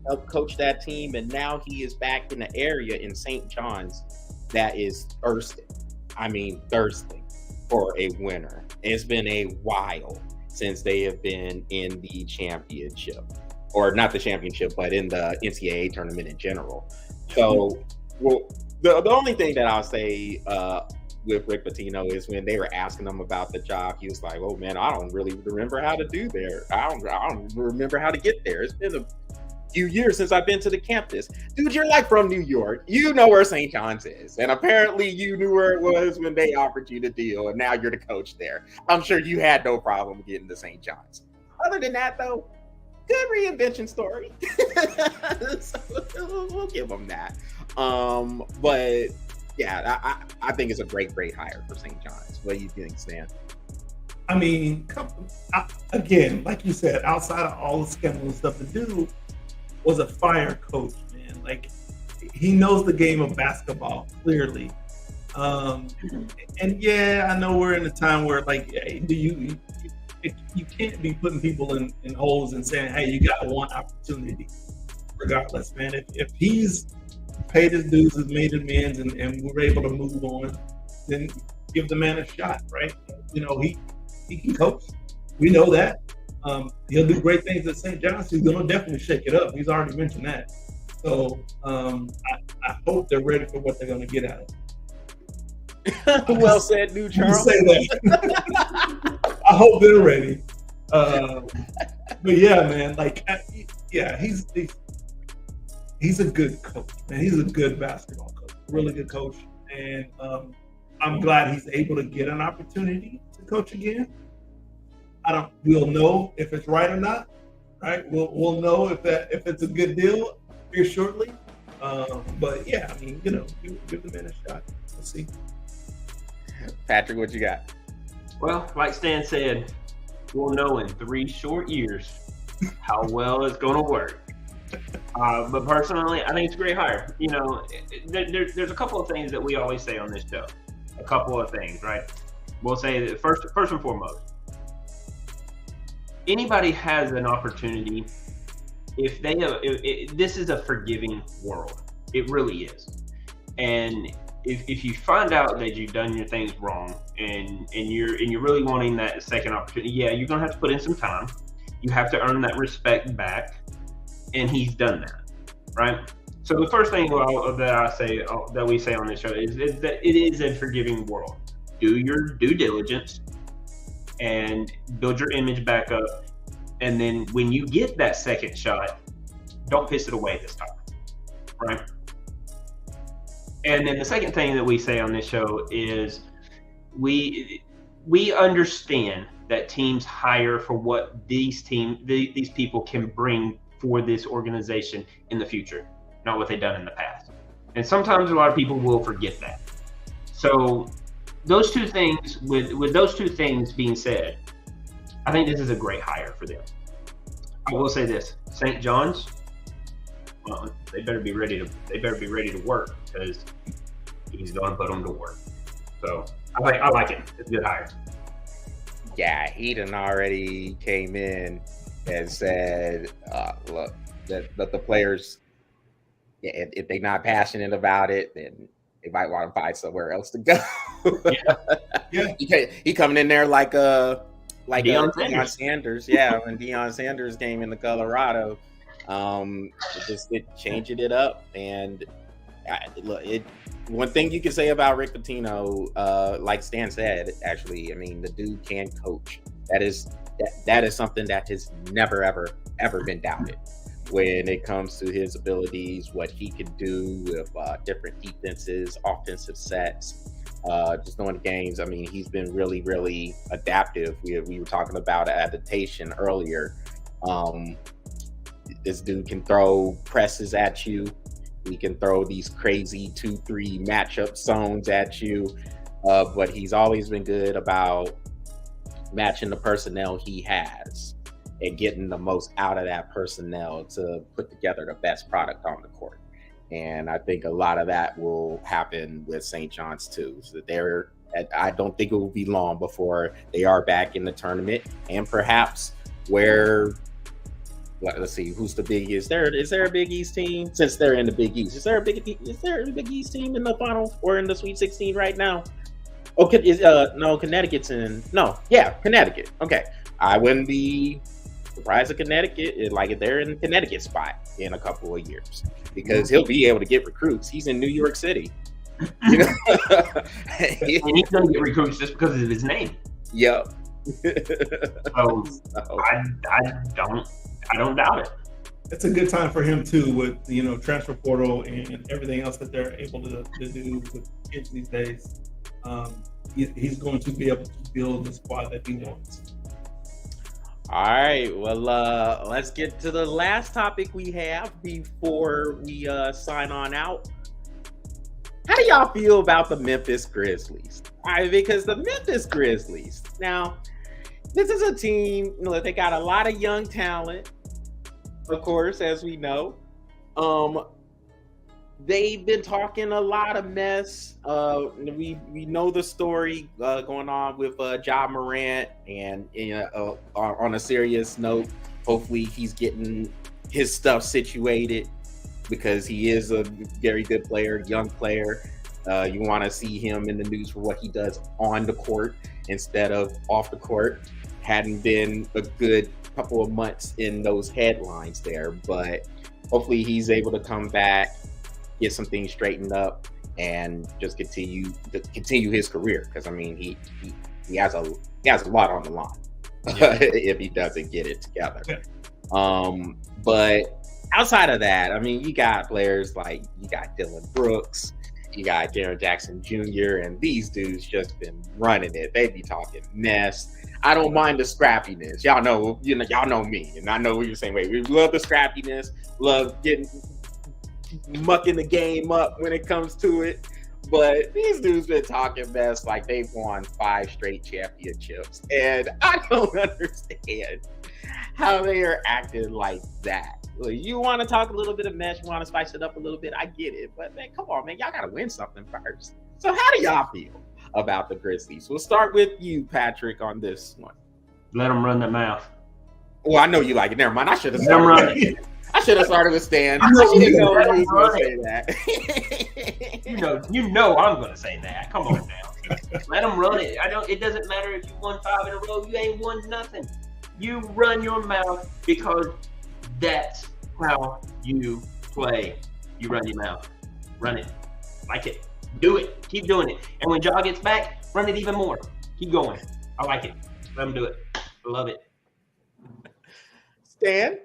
helped coach that team, and now he is back in the area in St. John's that is thirsty. I mean, thirsty for a winner. It's been a while since they have been in the championship, or not the championship, but in the NCAA tournament in general. So, well, the only thing that I'll say with Rick Pitino is when they were asking him about the job, he was like, "Oh man, I don't really remember how to do there. I don't remember how to get there. It's been a few years since I've been to the campus." Dude, you're like from New York. You know where St. John's is. And apparently you knew where it was when they offered you the deal, and now you're the coach there. I'm sure you had no problem getting to St. John's. Other than that, though, good reinvention story. So we'll give them that. But yeah, I think it's a great hire for St. John's. What do you think, Stan? I mean, again, like you said, outside of all the scandal and stuff, the dude was a fire coach, man. Like, he knows the game of basketball clearly. And yeah, I know we're in a time where, like, you can't be putting people in holes and saying, "Hey, you got one opportunity," regardless, man. If he's paid his dues, has made amends, and we're able to move on, then give the man a shot, right? You know, he can coach. We know that. He'll do great things at St. John's. He's going to definitely shake it up. He's already mentioned that. So I hope they're ready for what they're going to get out of it. Well said, New Charles. Say that. I hope they're ready. But yeah, man, like, yeah, he's a good coach, man. He's a good basketball coach, really good coach. And I'm glad he's able to get an opportunity to coach again. We'll know if it's right or not, right? We'll know if it's a good deal here shortly. But yeah, I mean, you know, give the man a shot. We'll see. Patrick, what you got? Well, like Stan said, we'll know in 3 short years how well it's going to work. But personally, I think it's a great hire. You know, there's a couple of things that we always say on this show. A couple of things, right? We'll say that first and foremost, anybody has an opportunity. If this is a forgiving world, it really is. And if you find out that you've done your things wrong, and you're really wanting that second opportunity, yeah, you're gonna have to put in some time. You have to earn that respect back, and he's done that, right? So the first thing that we say on this show is that it is a forgiving world. Do your due diligence and build your image back up. And then when you get that second shot, don't piss it away this time, right? And then the second thing that we say on this show is we understand that teams hire for what these people can bring for this organization in the future, not what they've done in the past. And sometimes a lot of people will forget that. So those two things, with those two things being said, I think this is a great hire for them. I will say this: St. John's, well, they better be ready to work, because he's going to put them to work. So I like it. It's a good hire. Yeah, he done already came in and said, look, that the players, if they're not passionate about it, then they might want to find somewhere else to go. Yeah. He coming in there like Deion Sanders. Yeah, when Deion Sanders came into Colorado, just changing it up. And one thing you can say about Rick Pitino, like Stan said, actually, I mean, the dude can coach. That is something that has never ever been doubted. when it comes to his abilities, what he can do with different defenses, offensive sets, just knowing the games. I mean, he's been really, really adaptive. We were talking about adaptation earlier. This dude can throw presses at you. He can throw these crazy 2-3 matchup zones at you. But he's always been good about matching the personnel he has and getting the most out of that personnel to put together the best product on the court. And I think a lot of that will happen with St. John's too. So I don't think it will be long before they are back in the tournament, and perhaps where, let's see, who's the Big East? Is there a Big East team? Since they're in the Big East, is there a Big East team in the final or in the Sweet 16 right now? Okay, no, Connecticut's in. No, yeah, Connecticut. Okay, I wouldn't be surprised if Connecticut, if they're in Connecticut spot in a couple of years, because he'll be able to get recruits. He's in New York City, you know? And he's going to get recruits just because of his name. Yep. So I don't doubt it. It's a good time for him too, with transfer portal and everything else that they're able to do with kids these days. He's going to be able to build the squad that he wants. All right, well, let's get to the last topic we have before we sign on out. How do y'all feel about the Memphis Grizzlies? All right, because the Memphis Grizzlies, now, this is a team, they got a lot of young talent, of course, as we know. They've been talking a lot of mess. We know the story going on with Ja Morant, and on a serious note, hopefully he's getting his stuff situated, because he is a very good player, young player. You want to see him in the news for what he does on the court instead of off the court. Hadn't been a good couple of months in those headlines there, but hopefully he's able to come back, get some things straightened up, and just continue his career. Because I mean, he has a lot on the line if he doesn't get it together. But outside of that, I mean, you got players like Dylan Brooks, you got Jaren Jackson Jr., and these dudes just been running it. They be talking mess. I don't mind the scrappiness. Y'all know me, and I know we're the same way. We love the scrappiness, love mucking the game up when it comes to it. But these dudes been talking mess like they've won 5 straight championships, and I don't understand how they are acting like that. Like, you want to talk a little bit of mess, you want to spice it up a little bit, I get it. But man, come on, man, y'all got to win something first. So how do y'all feel about the Grizzlies? We'll start with you, Patrick, on this one. Let them run their mouth. Well, I know you like it. Never mind. I should have started. I should have started with Stan. I didn't know he was going to say that. you know I'm going to say that. Come on now. Let them run it. It doesn't matter if you won 5 in a row. You ain't won nothing. You run your mouth, because that's how you play. You run your mouth. Run it. Like it. Do it. Keep doing it. And when Ja gets back, run it even more. Keep going. I like it. Let them do it. I love it. Stan?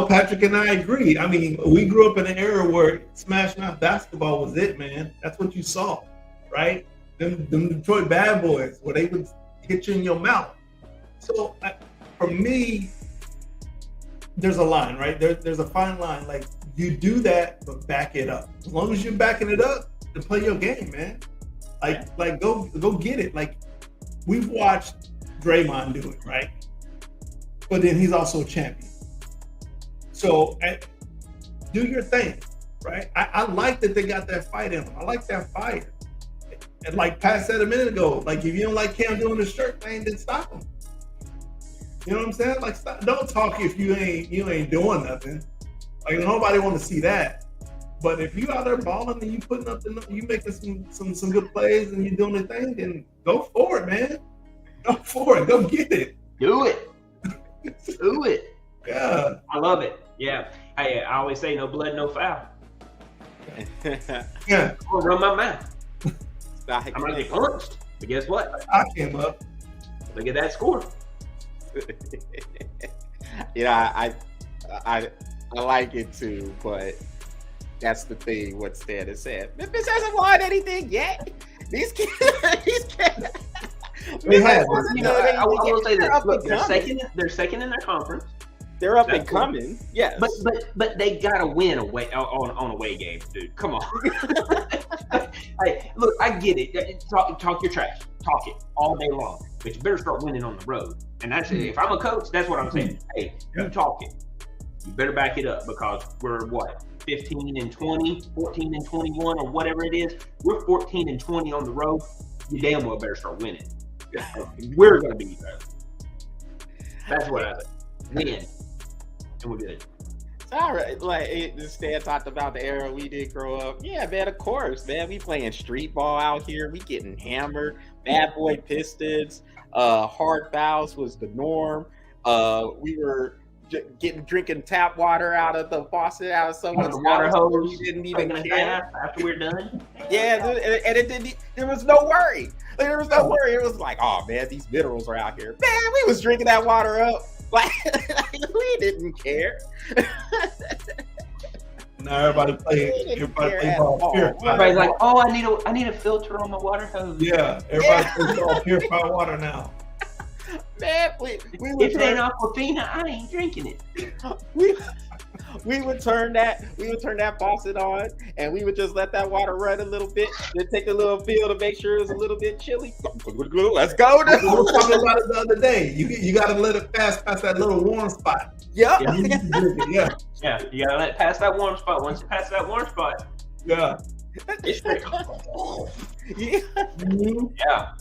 Patrick and I agree. I mean, we grew up in an era where smash mouth basketball was it, man. That's what you saw, right? Them Detroit bad boys, where they would hit you in your mouth. So for me, there's a line, right? There's a fine line. Like, you do that, but back it up. As long as you're backing it up, to play your game, man. Like go get it. Like, we've watched Draymond do it, right? But then he's also a champion. So do your thing, right? I like that they got that fight in them. I like that fire. And like Pat said a minute ago, like, if you don't like Cam doing the shirt thing, then stop him. You know what I'm saying? Like, stop. Don't talk if you ain't doing nothing. Like, nobody want to see that. But if you out there balling and you making some good plays and you doing the thing, then go for it, man. Go for it. Go get it. Do it. Do it. Yeah. I love it. Yeah. I always say no blood, no foul. Yeah. I'm gonna run my mouth. I'm gonna get punched. But guess what? I came up. Look at that score. I like it too, but that's the thing. What Stan has said. Memphis hasn't won anything yet. These kids. They have. I will say this. Look, they're second in their conference. They're up and coming. Yes. But they gotta win on away games, dude. Come on. Hey, look, I get it. Talk your trash. Talk it all day long. But you better start winning on the road. And that's if I'm a coach, that's what I'm saying. Hey, you talk it. You better back it up because we're what? 15-20, 14-21, or whatever it is. We're 14-20 on the road. You damn well better start winning. We're gonna be better. That's what I think. Win. And we're good. All right, like Stan talked about the era we did grow up. Yeah, man, of course, man. We playing street ball out here. We getting hammered. Bad boy Pistons. Hard fouls was the norm. We were drinking tap water out of the faucet, out of someone's water hose. We didn't even care after we're done. Yeah, and it didn't. There was no worry. Like, there was no worry. It was like, oh man, these minerals are out here. Man, we was drinking that water up. Like we didn't care. Now everybody play ball. Everybody's like, oh, I need a filter on my water hose. Yeah, everybody plays ball purified water now. Man, we if it ain't Aquafina, I ain't drinking it. We would turn that faucet on, and we would just let that water run a little bit. Then take a little feel to make sure it was a little bit chilly. Let's go. We were talking about it the other day. You got to let it pass past that little warm spot. Yeah. Yeah, you gotta let it pass that warm spot. Once it passes that warm spot, it's straight. Yeah. Yeah.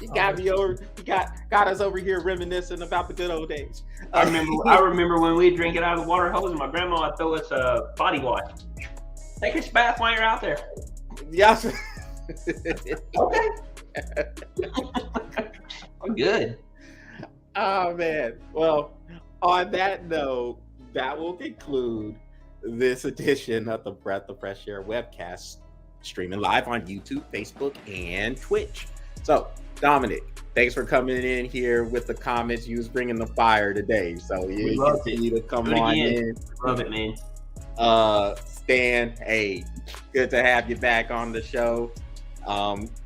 You got me over. You got us over here reminiscing about the good old days. I remember when we'd drink it out of the water hose, and my grandma would throw us a body wash. Take a bath while you're out there. Yes. Okay. I'm good. Oh man. Well, on that note, that will conclude this edition of the Breath of Fresh Air webcast, streaming live on YouTube, Facebook, and Twitch. So, Dominic, thanks for coming in here with the comments. You was bringing the fire today, so you continue to come on in. Love it, man. Stan, hey, good to have you back on the show.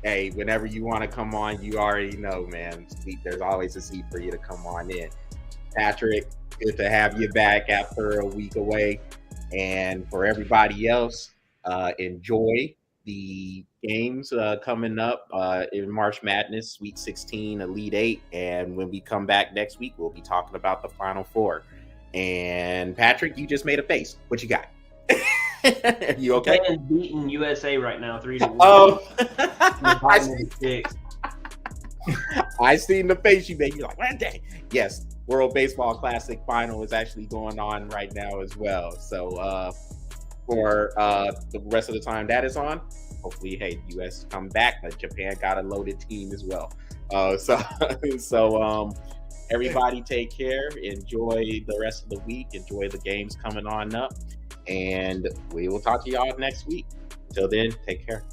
Hey, whenever you want to come on, you already know, man. There's always a seat for you to come on in. Patrick, good to have you back after a week away. And for everybody else, enjoy the games coming up in March Madness, Sweet 16, Elite 8. And when we come back next week, we'll be talking about the Final Four. And Patrick, you just made a face. What you got? You okay? Japan's beating USA right now, 3-1. Oh, I seen the face you made. You're like, one day. Yes, World Baseball Classic Final is actually going on right now as well. So for the rest of the time that is on, hopefully, hey, U.S. come back. But Japan got a loaded team as well. So everybody take care. Enjoy the rest of the week. Enjoy the games coming on up. And we will talk to y'all next week. Until then, take care.